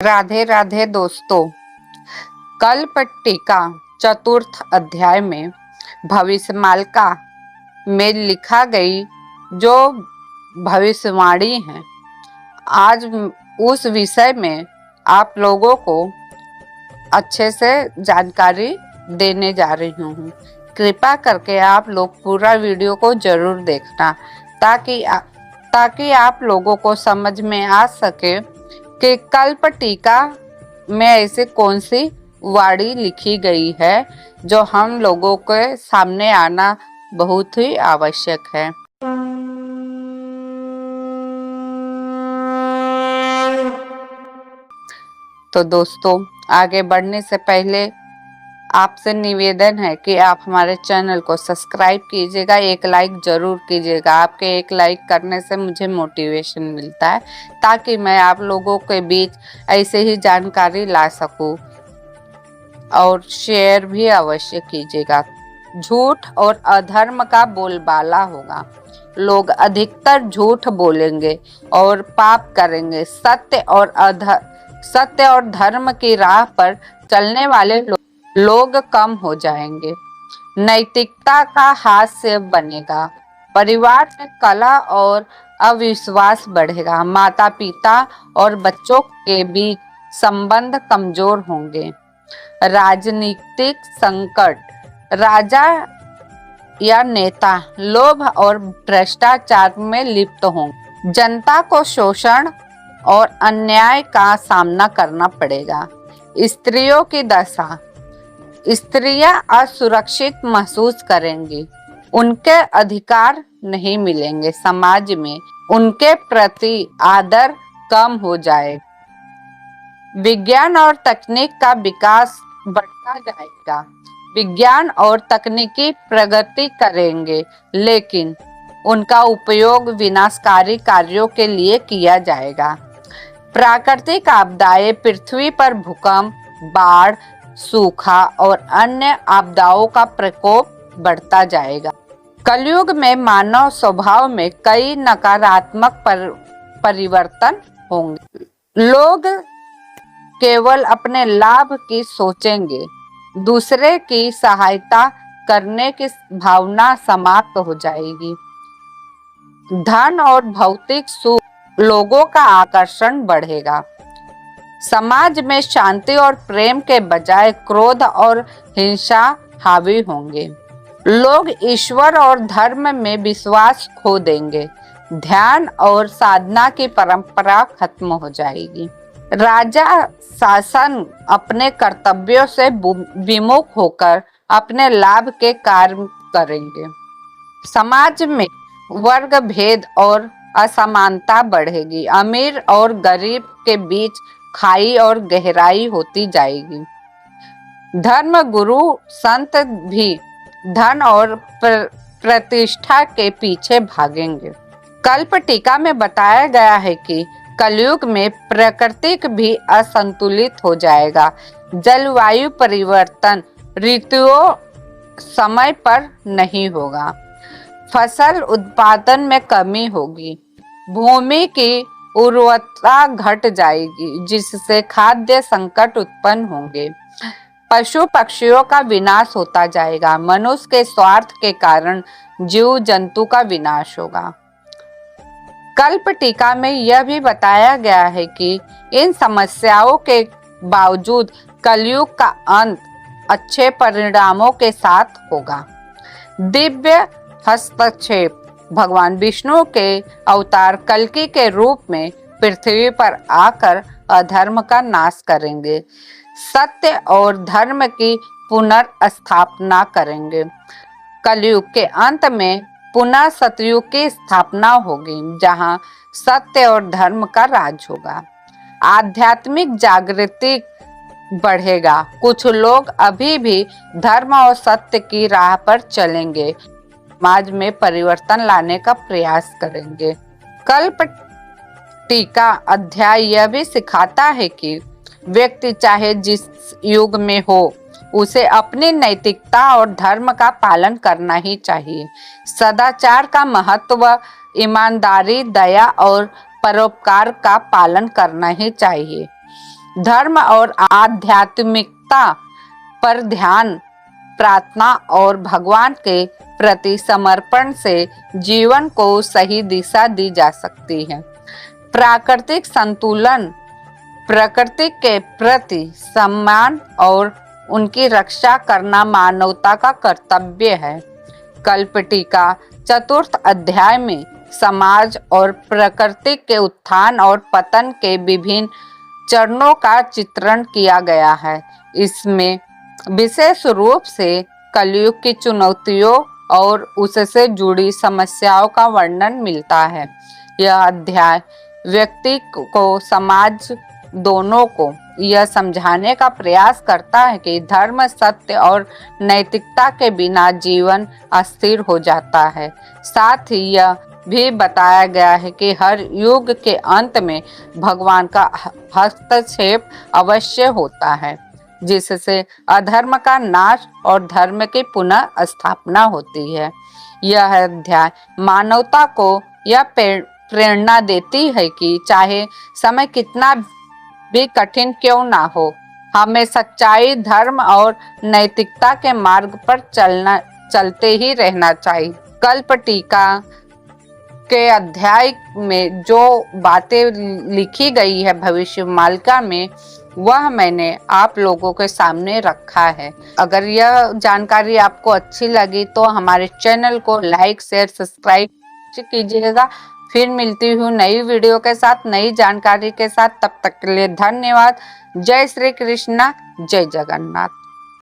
राधे राधे दोस्तों। कल्प टीका चतुर्थ अध्याय में भविष्यमालिका में लिखा गई जो भविष्यवाणी है, आज उस विषय में आप लोगों को अच्छे से जानकारी देने जा रही हूँ। कृपा करके आप लोग पूरा वीडियो को जरूर देखना ताकि आप लोगों को समझ में आ सके कि कल्प टीका में ऐसे कौन सी वाणी लिखी गई है जो हम लोगों के सामने आना बहुत ही आवश्यक है। तो दोस्तों, आगे बढ़ने से पहले आपसे निवेदन है कि आप हमारे चैनल को सब्सक्राइब कीजिएगा, एक लाइक जरूर कीजिएगा। आपके एक लाइक करने से मुझे मोटिवेशन मिलता है ताकि मैं आप लोगों के बीच ऐसे ही जानकारी ला सकूं, और शेयर भी अवश्य कीजिएगा। झूठ और अधर्म का बोलबाला होगा। लोग अधिकतर झूठ बोलेंगे और पाप करेंगे। सत्य और धर्म की राह पर चलने वाले लोग कम हो जाएंगे। नैतिकता का हास्य बनेगा। परिवार में कलह और अविश्वास बढ़ेगा। माता पिता और बच्चों के बीच संबंध कमजोर होंगे। राजनीतिक संकट, राजा या नेता लोभ और भ्रष्टाचार में लिप्त होंगे। जनता को शोषण और अन्याय का सामना करना पड़ेगा। स्त्रियों की दशा, स्त्रियां असुरक्षित महसूस करेंगी। उनके अधिकार नहीं मिलेंगे। समाज में उनके प्रति आदर कम हो जाएगा। विज्ञान और तकनीक का विकास बढ़ता जाएगा। विज्ञान और तकनीकी प्रगति करेंगे, लेकिन उनका उपयोग विनाशकारी कार्यों के लिए किया जाएगा। प्राकृतिक आपदाएं, पृथ्वी पर भूकंप, बाढ़, सूखा और अन्य आपदाओं का प्रकोप बढ़ता जाएगा। कलयुग में मानव स्वभाव में कई नकारात्मक परिवर्तन होंगे। लोग केवल अपने लाभ की सोचेंगे। दूसरे की सहायता करने की भावना समाप्त हो जाएगी। धन और भौतिक सुख लोगों का आकर्षण बढ़ेगा। समाज में शांति और प्रेम के बजाय क्रोध और हिंसा हावी होंगे। लोग ईश्वर और धर्म में विश्वास खो देंगे। ध्यान और साधना की परंपरा खत्म हो जाएगी। राजा शासन अपने कर्तव्यों से विमुख होकर अपने लाभ के कार्य करेंगे। समाज में वर्ग भेद और असमानता बढ़ेगी। अमीर और गरीब के बीच खाई और गहराई होती जाएगी। धर्म गुरु संत भी धन और प्रतिष्ठा के पीछे भागेंगे। कल्प टीका में बताया गया है कि कलयुग में प्रकृति भी असंतुलित हो जाएगा। जलवायु परिवर्तन, ऋतुओं समय पर नहीं होगा। फसल उत्पादन में कमी होगी। भूमि की उर्वरता घट जाएगी, जिससे खाद्य संकट उत्पन्न होंगे। पशु पक्षियों का विनाश होता जाएगा। मनुष्य के स्वार्थ के कारण जीव जंतु का विनाश होगा। कल्प टीका में यह भी बताया गया है कि इन समस्याओं के बावजूद कलयुग का अंत अच्छे परिणामों के साथ होगा। दिव्य हस्तक्षेप, भगवान विष्णु के अवतार कल्कि के रूप में पृथ्वी पर आकर अधर्म का नाश करेंगे। सत्य और धर्म की पुनर्स्थापना करेंगे। कलयुग के अंत में पुनः सतयुग की स्थापना होगी, जहां सत्य और धर्म का राज होगा। आध्यात्मिक जागृति बढ़ेगा। कुछ लोग अभी भी धर्म और सत्य की राह पर चलेंगे, समाज में परिवर्तन लाने का प्रयास करेंगे। कल्प टीका अध्याय यह भी सिखाता है कि व्यक्ति चाहे जिस युग में हो, उसे अपनी नैतिकता और धर्म का पालन करना ही चाहिए। सदाचार का महत्व, ईमानदारी, दया और परोपकार का पालन करना ही चाहिए। धर्म और आध्यात्मिकता पर ध्यान, प्रार्थना और भगवान के प्रति समर्पण से जीवन को सही दिशा दी जा सकती है। प्राकृतिक संतुलन, प्रकृति के प्रति सम्मान और उनकी रक्षा करना मानवता का कर्तव्य है। कल्पटिका चतुर्थ अध्याय में समाज और प्रकृति के उत्थान और पतन के विभिन्न चरणों का चित्रण किया गया है। इसमें विशेष रूप से कलयुग की चुनौतियों और उससे जुड़ी समस्याओं का वर्णन मिलता है। यह अध्याय व्यक्ति को समाज दोनों को यह समझाने का प्रयास करता है कि धर्म, सत्य और नैतिकता के बिना जीवन अस्थिर हो जाता है। साथ ही यह भी बताया गया है कि हर युग के अंत में भगवान का हस्तक्षेप अवश्य होता है, जिससे अधर्म का नाश और धर्म की पुनः स्थापना होती है। यह अध्याय मानवता को यह प्रेरणा देती है कि चाहे समय कितना भी कठिन क्यों ना हो, हमें सच्चाई, धर्म और नैतिकता के मार्ग पर चलते ही रहना चाहिए। कल्पटिका के अध्याय में जो बातें लिखी गई है भविष्यमालिका में, वह मैंने आप लोगों के सामने रखा है। अगर यह जानकारी आपको अच्छी लगी तो हमारे चैनल को लाइक, शेयर, सब्सक्राइब कीजिएगा। फिर मिलती हूँ नई वीडियो के साथ, नई जानकारी के साथ। तब तक के लिए धन्यवाद। जय श्री कृष्णा, जय जगन्नाथ।